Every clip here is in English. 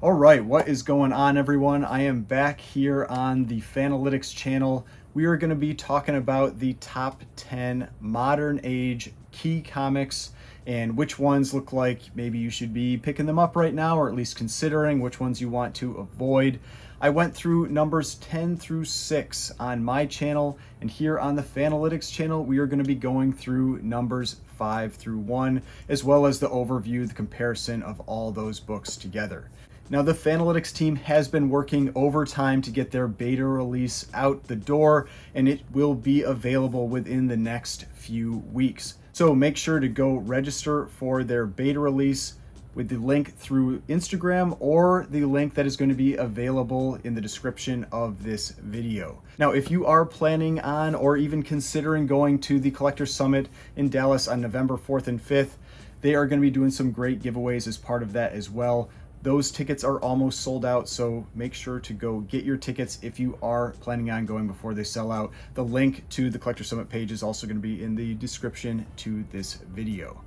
All right, what is going on, everyone? I am back here on the Fanalytics channel. We are going to be talking about the top 10 modern age key comics and which ones look like maybe you should be picking them up right now, or at least considering which ones you want to avoid. I went through numbers 10 through 6 on my channel, and here on the Fanalytics channel, we are going to be going through numbers 5 through 1, as well as the overview, the comparison of all those books together. Now, the Fanalytics team has been working overtime to get their beta release out the door, and it will be available within the next few weeks. So make sure to go register for their beta release with the link through Instagram or the link that is going to be available in the description of this video. Now, if you are planning on or even considering going to the Collector Summit in Dallas on November 4th and 5th, they are going to be doing some great giveaways as part of that as well. Those tickets are almost sold out, so make sure to go get your tickets if you are planning on going before they sell out. The link to the Collector Summit page is also going to be in the description to this video.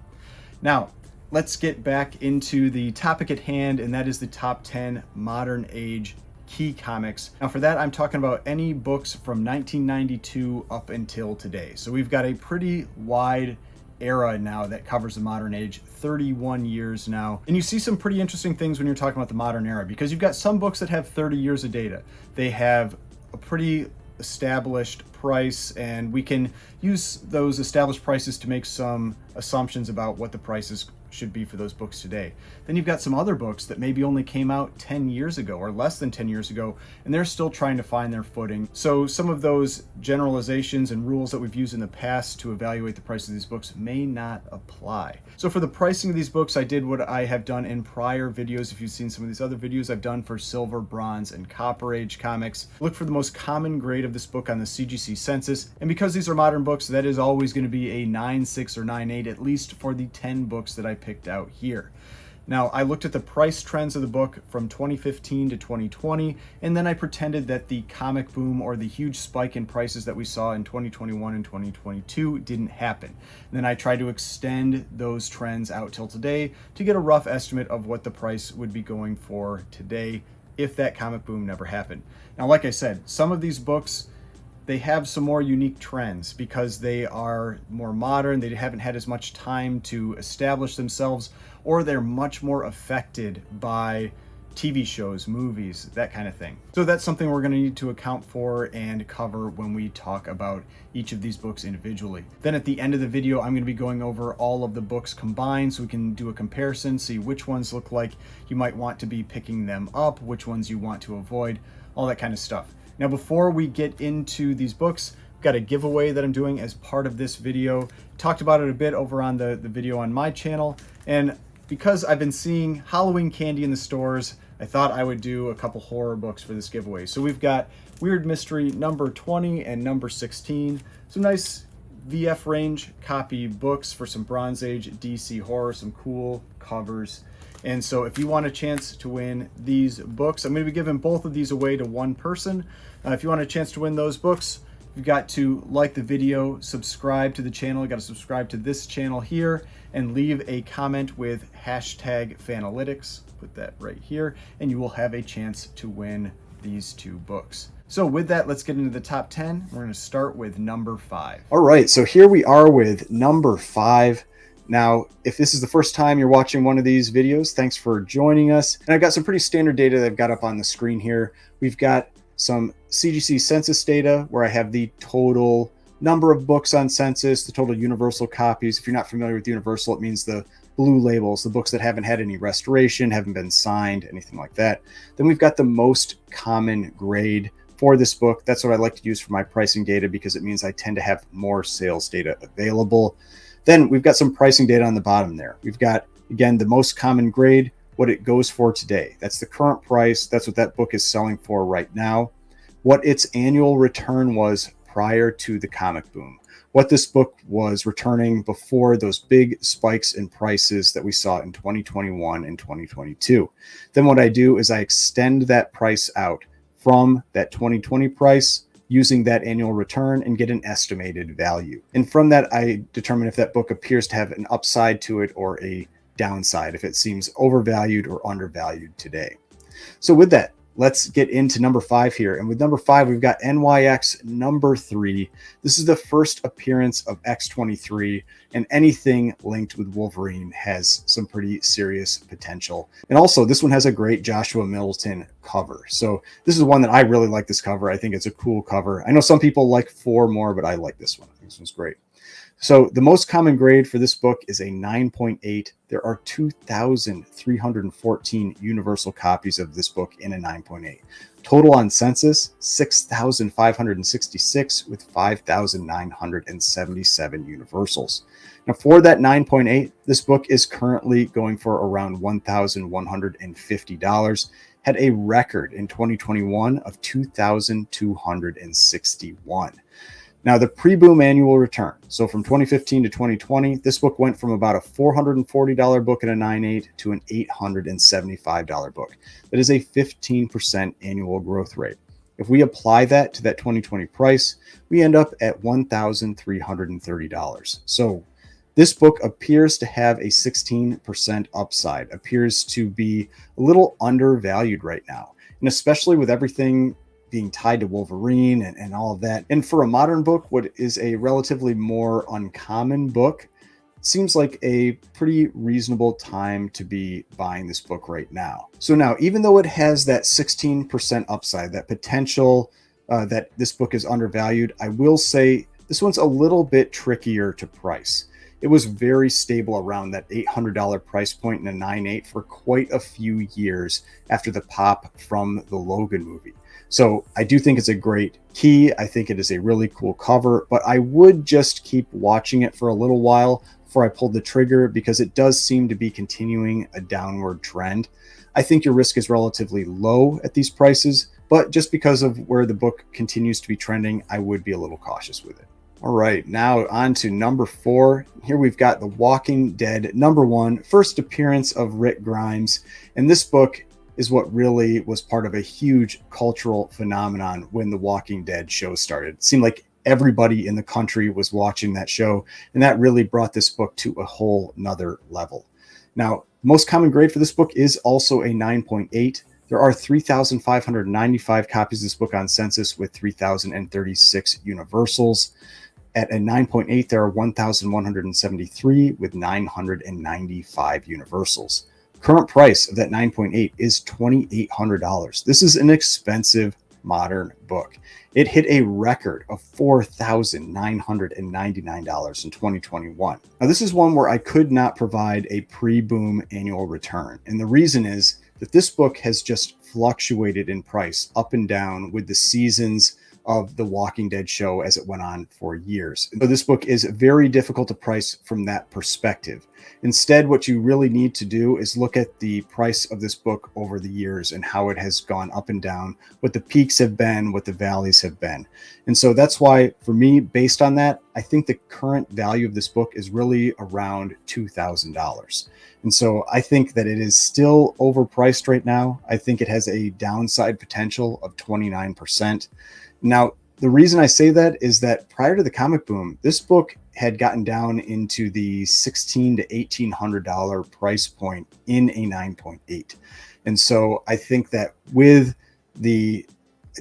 Now, let's get back into the topic at hand, and that is the top 10 modern age key comics. Now, for that, I'm talking about any books from 1992 up until today. So we've got a pretty wide era now that covers the modern age, 31 years now. And you see some pretty interesting things when you're talking about the modern era, because you've got some books that have 30 years of data. They have a pretty established price, and we can use those established prices to make some assumptions about what the prices should be for those books today. Then you've got some other books that maybe only came out 10 years ago or less than 10 years ago, and they're still trying to find their footing. So some of those generalizations and rules that we've used in the past to evaluate the price of these books may not apply. So for the pricing of these books, I did what I have done in prior videos. If you've seen some of these other videos I've done for silver, bronze, and copper age comics, look for the most common grade of this book on the CGC census. And because these are modern books, that is always going to be a 9.6 or 9.8, at least for the 10 books that I picked out here. Now, I looked at the price trends of the book from 2015 to 2020, and then I pretended that the comic boom or the huge spike in prices that we saw in 2021 and 2022 didn't happen. And then I tried to extend those trends out till today to get a rough estimate of what the price would be going for today if that comic boom never happened. Now, like I said, some of these books, they have some more unique trends because they are more modern, they haven't had as much time to establish themselves, or they're much more affected by TV shows, movies, that kind of thing. So that's something we're going to need to account for and cover when we talk about each of these books individually. Then at the end of the video, I'm going to be going over all of the books combined so we can do a comparison, see which ones look like you might want to be picking them up, which ones you want to avoid, all that kind of stuff. Now, before we get into these books, I've got a giveaway that I'm doing as part of this video. Talked about it a bit over on the video on my channel, and because I've been seeing Halloween candy in the stores, I thought I would do a couple horror books for this giveaway. So we've got Weird Mystery number 20 and number 16. Some nice VF range copy books for some Bronze Age DC horror, some cool covers. And so if you want a chance to win these books, I'm going to be giving both of these away to one person. If you want a chance to win those books, you've got to like the video, subscribe to the channel. You got to subscribe to this channel here and leave a comment with #Fanalytics. Put that right here, and you will have a chance to win these two books. So with that, let's get into the top 10. We're going to start with number 5. All right, so here we are with number 5. Now, if this is the first time you're watching one of these videos, thanks for joining us. And I've got some pretty standard data that I've got up on the screen here. We've got some CGC census data where I have the total number of books on census, the total universal copies. If you're not familiar with universal, it means the blue labels, the books that haven't had any restoration, haven't been signed, anything like that. Then we've got the most common grade for this book. That's what I like to use for my pricing data because it means I tend to have more sales data available. Then we've got some pricing data on the bottom there. We've got, again, the most common grade, what it goes for today. That's the current price. That's what that book is selling for right now. What its annual return was prior to the comic boom. What this book was returning before those big spikes in prices that we saw in 2021 and 2022. Then what I do is I extend that price out from that 2020 price using that annual return and get an estimated value. And from that, I determine if that book appears to have an upside to it or a downside, if it seems overvalued or undervalued today. So with that, let's get into number 5 here. And with number 5, we've got NYX number 3. This is the first appearance of X-23, and anything linked with Wolverine has some pretty serious potential. And also, this one has a great Joshua Middleton cover. So this is one that I really like this cover. I think it's a cool cover. I know some people like 4 more, but I like this one. I think this one's great. So the most common grade for this book is a 9.8. There are 2,314 universal copies of this book in a 9.8. Total on census, 6,566 with 5,977 universals. Now for that 9.8, this book is currently going for around $1,150. Had a record in 2021 of 2,261. Now, the pre-boom annual return. So from 2015 to 2020, this book went from about a $440 book in a 9.8 to an $875 book. That is a 15% annual growth rate. If we apply that to that 2020 price, we end up at $1,330. So this book appears to have a 16% upside, appears to be a little undervalued right now. And especially with everything being tied to Wolverine and all of that. And for a modern book, what is a relatively more uncommon book, seems like a pretty reasonable time to be buying this book right now. So now, even though it has that 16% upside, that potential that this book is undervalued, I will say this one's a little bit trickier to price. It was very stable around that $800 price point in a 9.8 for quite a few years after the pop from the Logan movie. So I do think it's a great key. I think it is a really cool cover, but I would just keep watching it for a little while before I pulled the trigger because it does seem to be continuing a downward trend. I think your risk is relatively low at these prices, but just because of where the book continues to be trending, I would be a little cautious with it. All right, now on to number 4. Here we've got The Walking Dead number 1, first appearance of Rick Grimes. And this book is what really was part of a huge cultural phenomenon when The Walking Dead show started. It seemed like everybody in the country was watching that show, and that really brought this book to a whole nother level. Now, most common grade for this book is also a 9.8. There are 3,595 copies of this book on census with 3,036 universals. At a 9.8, there are 1,173 with 995 universals. Current price of that 9.8 is $2,800. This is an expensive modern book. It hit a record of $4,999 in 2021. Now, this is one where I could not provide a pre-boom annual return. And the reason is that this book has just fluctuated in price up and down with the seasons of the Walking Dead show as it went on for years. So this book is very difficult to price from that perspective. Instead, what you really need to do is look at the price of this book over the years and how it has gone up and down, what the peaks have been, what the valleys have been. And so that's why, for me, based on that, I think the current value of this book is really around $2,000. And so I think that it is still overpriced right now. I think it has a downside potential of 29%. Now, the reason I say that is that prior to the comic boom, this book had gotten down into the $1,600 to $1,800 price point in a 9.8. And so I think that with the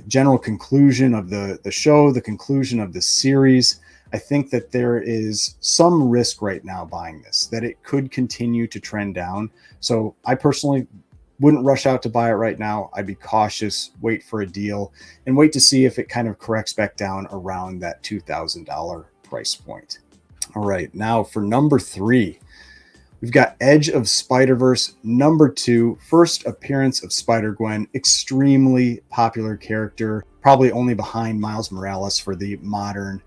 general conclusion of the show, the conclusion of the series, I think that there is some risk right now buying this, that it could continue to trend down. So I personally wouldn't rush out to buy it right now. I'd be cautious, wait for a deal, and wait to see if it kind of corrects back down around that $2,000 price point. All right, now for number 3, we've got Edge of Spider-Verse number 2, first appearance of Spider-Gwen, extremely popular character, probably only behind Miles Morales for the modern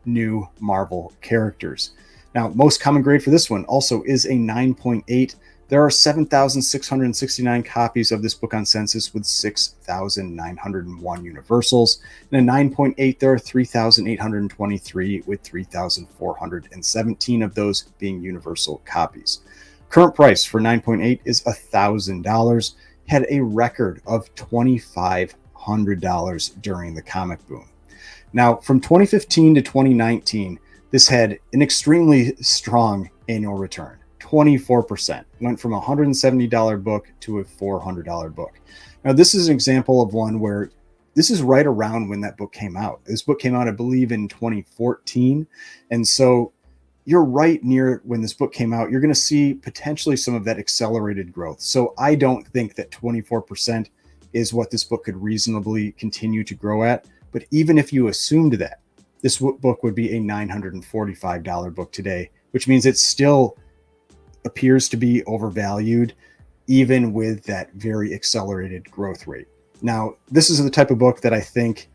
new Marvel characters. Now, most common grade for this one also is a 9.8. There are 7,669 copies of this book on census with 6,901 universals. In a 9.8, there are 3,823 with 3,417 of those being universal copies. Current price for 9.8 is $1,000. Had a record of $2,500 during the comic boom. Now, from 2015 to 2019, this had an extremely strong annual return. 24%. Went from a $170 book to a $400 book. Now, this is an example of one where this is right around when that book came out. This book came out, I believe, in 2014. And so you're right near when this book came out. You're going to see potentially some of that accelerated growth. So I don't think that 24% is what this book could reasonably continue to grow at. But even if you assumed that, this book would be a $945 book today, which means it still appears to be overvalued, even with that very accelerated growth rate. Now, this is the type of book that I think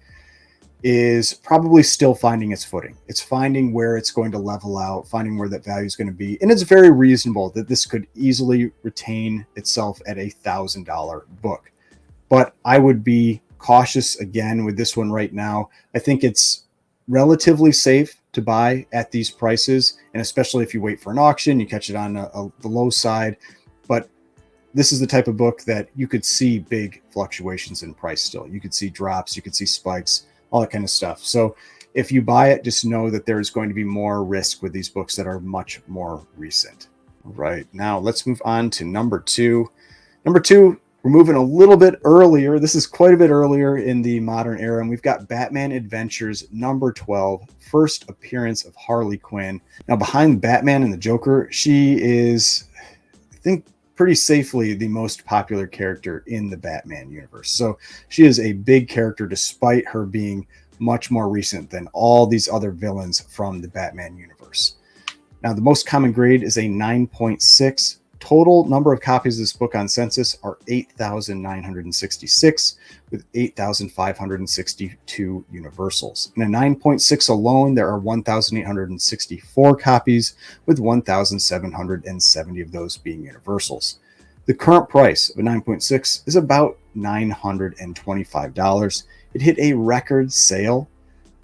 is probably still finding its footing. It's finding where it's going to level out, finding where that value is going to be. And it's very reasonable that this could easily retain itself at a $1,000 book. But I would be cautious again with this one right now. I think it's relatively safe to buy at these prices. And especially if you wait for an auction, you catch it on the low side. But this is the type of book that you could see big fluctuations in price still. You could see drops, you could see spikes, all that kind of stuff. So if you buy it, just know that there's going to be more risk with these books that are much more recent. All right, now let's move on to number two. Number two, we're moving a little bit earlier. This is quite a bit earlier in the modern era, and we've got Batman Adventures number 12, first appearance of Harley Quinn. Now, behind Batman and the Joker, she is, I think, pretty safely the most popular character in the Batman universe. So she is a big character despite her being much more recent than all these other villains from the Batman universe. Now, the most common grade is a 9.6. Total number of copies of this book on census are 8,966 with 8,562 universals. In a 9.6 alone, there are 1,864 copies with 1,770 of those being universals. The current price of a 9.6 is about $925. It hit a record sale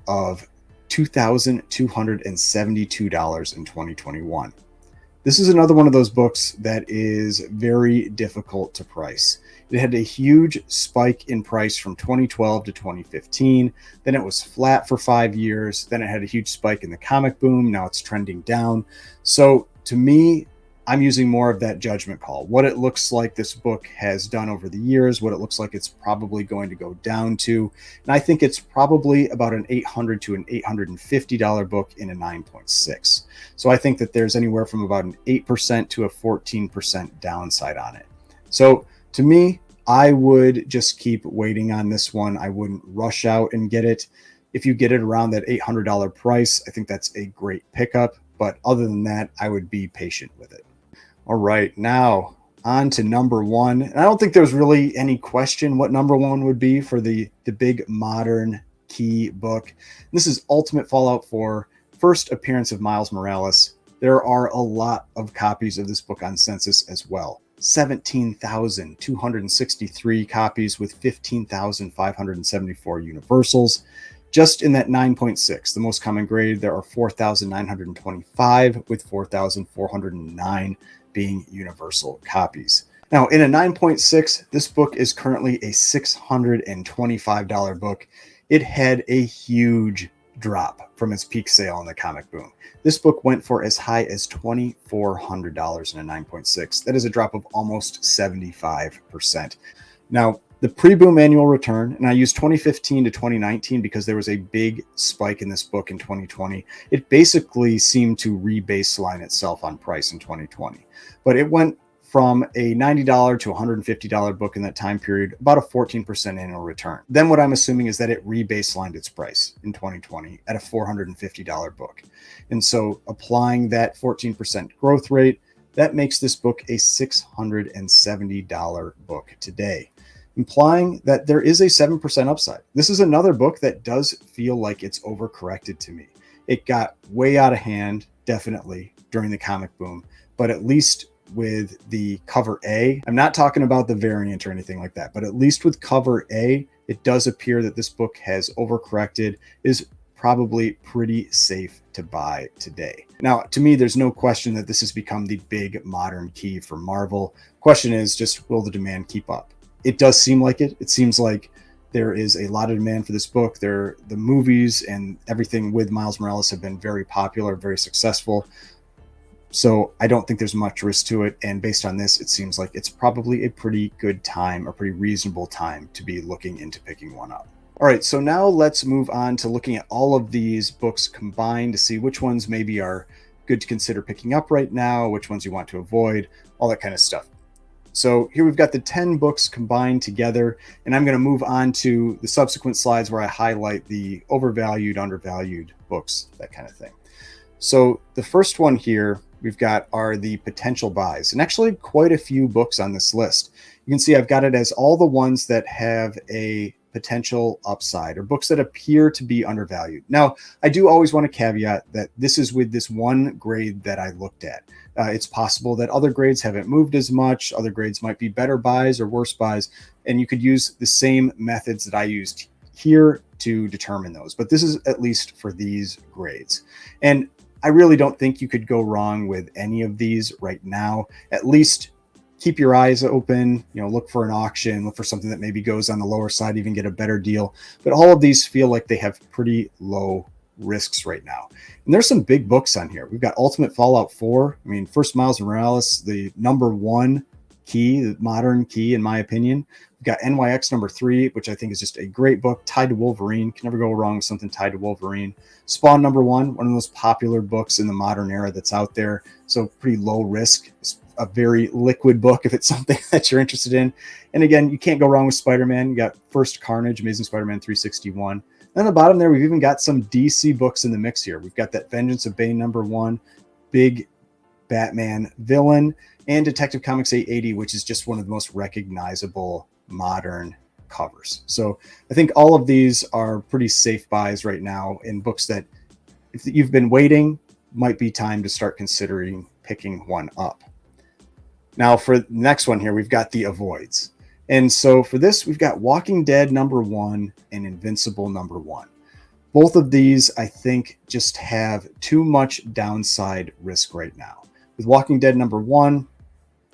of $2,272 in 2021. This is another one of those books that is very difficult to price. It had a huge spike in price from 2012 to 2015. Then it was flat for 5 years. Then it had a huge spike in the comic boom. Now it's trending down. So to me, I'm using more of that judgment call. What it looks like this book has done over the years, what it looks like it's probably going to go down to. And I think it's probably about an $800 to an $850 book in a 9.6. So I think that there's anywhere from about an 8% to a 14% downside on it. So to me, I would just keep waiting on this one. I wouldn't rush out and get it. If you get it around that $800 price, I think that's a great pickup. But other than that, I would be patient with it. All right, now on to number one. And I don't think there's really any question what number one would be for the big modern key book. This is Ultimate Fallout 4, first appearance of Miles Morales. There are a lot of copies of this book on census as well. 17,263 copies with 15,574 universals. Just in that 9.6, the most common grade, there are 4,925 with 4,409 being universal copies. Now, in a 9.6, this book is currently a $625 book. It had a huge drop from its peak sale in the comic boom. This book went for as high as $2,400 in a 9.6. That is a drop of almost 75%. Now, the pre-boom annual return, and I used 2015 to 2019 because there was a big spike in this book in 2020. It basically seemed to re-baseline itself on price in 2020. But it went from a $90 to $150 book in that time period, about a 14% annual return. Then what I'm assuming is that it re-baselined its price in 2020 at a $450 book. And so applying that 14% growth rate, that makes this book a $670 book today, implying that there is a 7% upside. This is another book that does feel like it's overcorrected to me. It got way out of hand, definitely, during the comic boom, but at least with the cover A, I'm not talking about the variant or anything like that, but at least with cover A, it does appear that this book has overcorrected, is probably pretty safe to buy today. Now, to me, there's no question that this has become the big modern key for Marvel. Question is just, will the demand keep up? It does seem like it. It seems like there is a lot of demand for this book. The movies and everything with Miles Morales have been very popular, very successful. So I don't think there's much risk to it. And based on this, it seems like it's probably a pretty good time, a pretty reasonable time to be looking into picking one up. All right, so now let's move on to looking at all of these books combined to see which ones maybe are good to consider picking up right now, which ones you want to avoid, all that kind of stuff. So here we've got the 10 books combined together, and I'm going to move on to the subsequent slides where I highlight the overvalued, undervalued books, that kind of thing. So the first one here we've got are the potential buys, and actually quite a few books on this list. You can see I've got it as all the ones that have a potential upside or books that appear to be undervalued. Now, I do always want to caveat that this is with this one grade that I looked at. It's possible that other grades haven't moved as much. Other grades might be better buys or worse buys, and you could use the same methods that I used here to determine those. But this is at least for these grades. And I really don't think you could go wrong with any of these right now. At least keep your eyes open, look for an auction, look for something that maybe goes on the lower side, even get a better deal. But all of these feel like they have pretty low risks right now. And there's some big books on here. We've got Ultimate Fallout 4. I mean, First Miles Morales, the #1 key, the modern key, in my opinion. We've got NYX #3, which I think is just a great book. Tied to Wolverine. Can never go wrong with something tied to Wolverine. Spawn #1, one of the most popular books in the modern era that's out there. So pretty low risk. It's a very liquid book if it's something that you're interested in. And again, you can't go wrong with Spider-Man. You got First Carnage, Amazing Spider-Man 361. And on the bottom there, we've even got some DC books in the mix here. We've got that Vengeance of Bane #1, big Batman villain, and Detective Comics 880, which is just one of the most recognizable modern covers. So I think all of these are pretty safe buys right now in books that, if you've been waiting, might be time to start considering picking one up. Now for the next one here, we've got the avoids. And so for this, we've got Walking Dead #1 and Invincible #1. Both of these, I think, just have too much downside risk right now. With Walking Dead #1,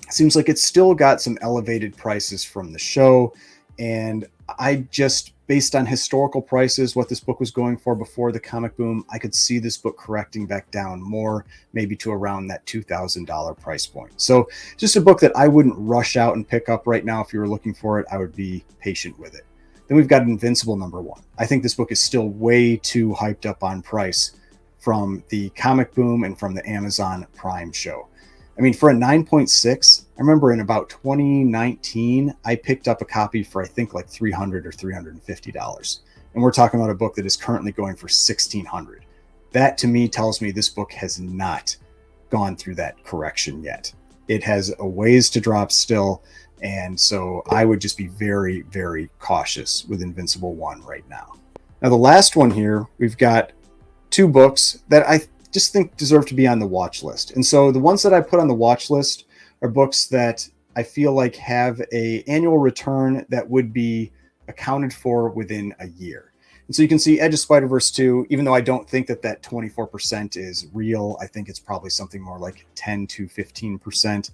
it seems like it's still got some elevated prices from the show. And I just, based on historical prices, what this book was going for before the comic boom, I could see this book correcting back down more, maybe to around that $2,000 price point. So just a book that I wouldn't rush out and pick up right now. If you were looking for it, I would be patient with it. Then we've got Invincible #1. I think this book is still way too hyped up on price from the comic boom and from the Amazon Prime show. I mean, for a 9.6, I remember in about 2019, I picked up a copy for, I think, like $300 or $350. And we're talking about a book that is currently going for $1,600. That to me tells me this book has not gone through that correction yet. It has a ways to drop still. And so I would just be very, very cautious with Invincible 1 right now. Now, the last one here, we've got two books that I just think deserve to be on the watch list. And so the ones that I put on the watch list are books that I feel like have a annual return that would be accounted for within a year. And so you can see Edge of Spider-Verse 2, even though I don't think that 24% is real, I think it's probably something more like 10 to 15%.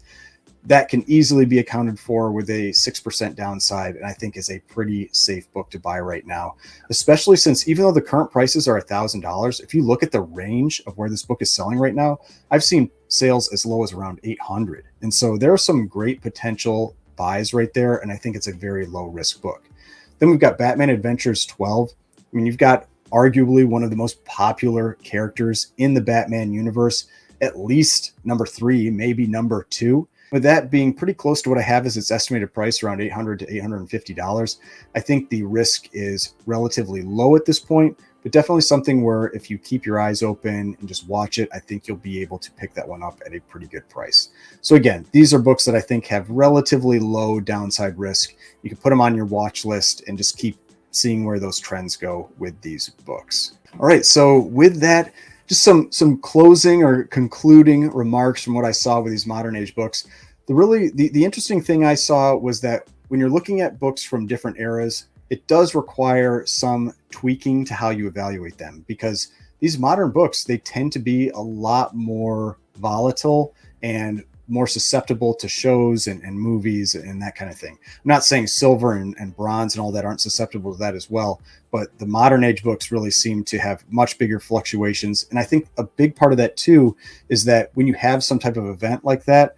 That can easily be accounted for with a 6% downside, and I think is a pretty safe book to buy right now, especially since even though the current prices are $1,000, if you look at the range of where this book is selling right now, I've seen sales as low as around $800. And so there are some great potential buys right there, and I think it's a very low risk book. Then we've got Batman Adventures 12. I mean, you've got arguably one of the most popular characters in the Batman universe, at least #3, maybe #2. With that being pretty close to what I have as its estimated price, around $800 to $850, I think the risk is relatively low at this point, but definitely something where if you keep your eyes open and just watch it, I think you'll be able to pick that one up at a pretty good price. So again, these are books that I think have relatively low downside risk. You can put them on your watch list and just keep seeing where those trends go with these books. All right, so with that, just some closing or concluding remarks from what I saw with these modern age books. The interesting thing I saw was that when you're looking at books from different eras, it does require some tweaking to how you evaluate them, because these modern books, they tend to be a lot more volatile and more susceptible to shows and movies and that kind of thing. I'm not saying silver and bronze and all that aren't susceptible to that as well, but the modern age books really seem to have much bigger fluctuations. And I think a big part of that too is that when you have some type of event like that,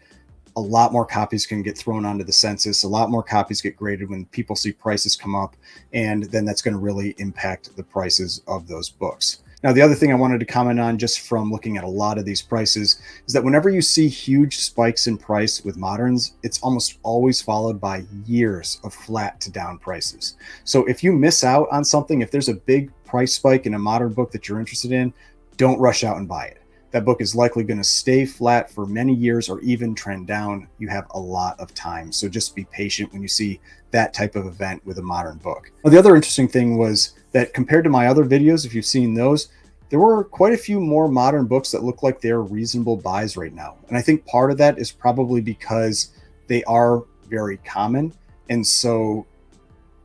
a lot more copies can get thrown onto the census. A lot more copies get graded when people see prices come up, and then that's going to really impact the prices of those books. Now, the other thing I wanted to comment on just from looking at a lot of these prices is that whenever you see huge spikes in price with moderns, it's almost always followed by years of flat to down prices. So if you miss out on something, if there's a big price spike in a modern book that you're interested in, don't rush out and buy it. That book is likely going to stay flat for many years or even trend down. You have a lot of time. So just be patient when you see that type of event with a modern book. Now, the other interesting thing was that compared to my other videos, if you've seen those, there were quite a few more modern books that look like they're reasonable buys right now. And I think part of that is probably because they are very common. And so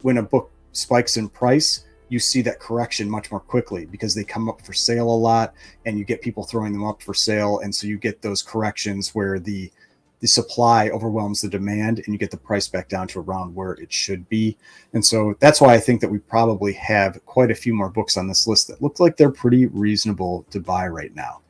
when a book spikes in price, you see that correction much more quickly because they come up for sale a lot and you get people throwing them up for sale. And so you get those corrections where the supply overwhelms the demand and you get the price back down to around where it should be. And so that's why I think that we probably have quite a few more books on this list that look like they're pretty reasonable to buy right now.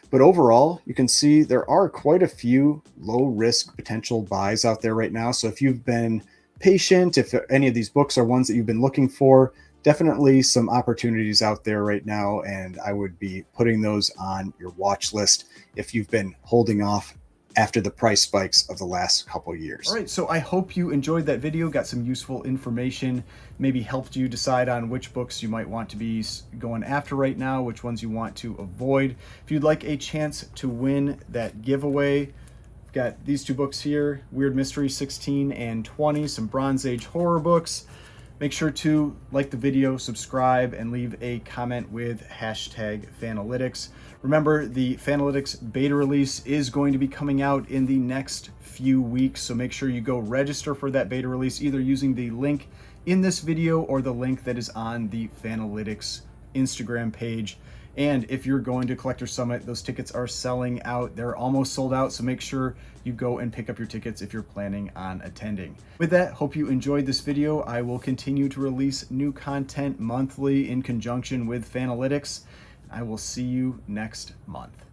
But overall, you can see there are quite a few low risk potential buys out there right now. So if you've been patient, if any of these books are ones that you've been looking for, definitely some opportunities out there right now, and I would be putting those on your watch list if you've been holding off after the price spikes of the last couple of years. All right, so I hope you enjoyed that video, got some useful information, maybe helped you decide on which books you might want to be going after right now, which ones you want to avoid. If you'd like a chance to win that giveaway, I've got these two books here, Weird Mystery 16 and 20, some Bronze Age horror books. Make sure to like the video, subscribe, and leave a comment with hashtag Fanalytics. Remember, the Fanalytics beta release is going to be coming out in the next few weeks, so make sure you go register for that beta release, either using the link in this video or the link that is on the Fanalytics Instagram page. And if you're going to Collector Summit, those tickets are selling out. They're almost sold out, so make sure you go and pick up your tickets if you're planning on attending. With that, hope you enjoyed this video. I will continue to release new content monthly in conjunction with Fanalytics. I will see you next month.